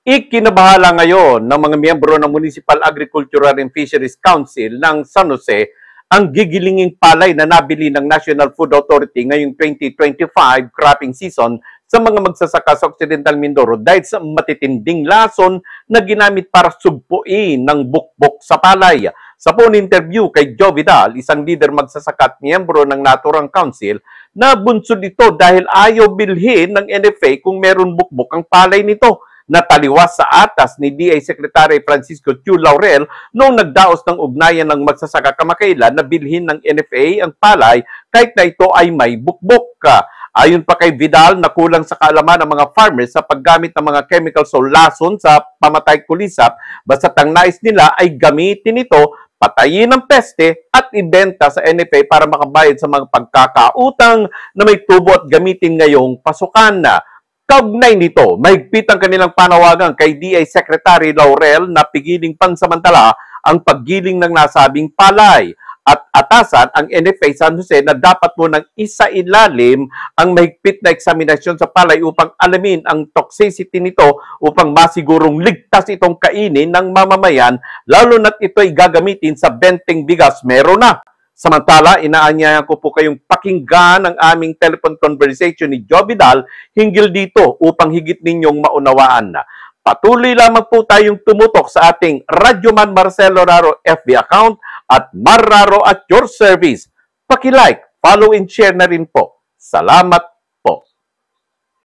Ikinabahala ngayon ng mga miyembro ng Municipal Agricultural and Fisheries Council ng San Jose ang gigilinging palay na nabili ng National Food Authority ngayong 2025 cropping season sa mga magsasaka sa Occidental Mindoro dahil sa matitinding lason na ginamit para sugpuin ng bukbok sa palay. Sa phone interview kay Joe Vidal, isang leader magsasaka at miyembro ng Naturang Council, nabunsod ito dahil ayaw bilhin ng NFA kung meron bukbok ang palay nito. Nataliwas sa atas ni DA Secretary Francisco Chu Laurel noong nagdaos ng ugnayan ng magsasaka kamakailan na bilhin ng NFA ang palay kahit na ito ay may bukbok. Ayon pa kay Vidal na kulang sa kaalaman ng mga farmers sa paggamit ng mga chemicals o lason sa pamatay kulisap, basta't ang nais nila ay gamitin ito, patayin ang peste at ibenta sa NFA para makabayad sa mga pagkakautang na may tubo at gamitin ngayong pasukan. Kaugnay nito, mahigpit ang kanilang panawagan kay DA Secretary Laurel na pigiling pansamantala ang paggiling ng nasabing palay at atasan ang NFA San Jose na dapat munang isailalim ang mahigpit na eksaminasyon sa palay upang alamin ang toxicity nito upang masigurong ligtas itong kainin ng mamamayan lalo na't ito ay gagamitin sa benteng bigas. Meron na. Samantala, inaanyayan ko po kayong pakinggan ang aming telephone conversation ni Joe Vidal hinggil dito upang higit ninyong maunawaan na. Patuloy lamang po tayong tumutok sa ating Radyoman Marcelo Raro FB account at Marraro at your service. Paki-like, follow and share na rin po. Salamat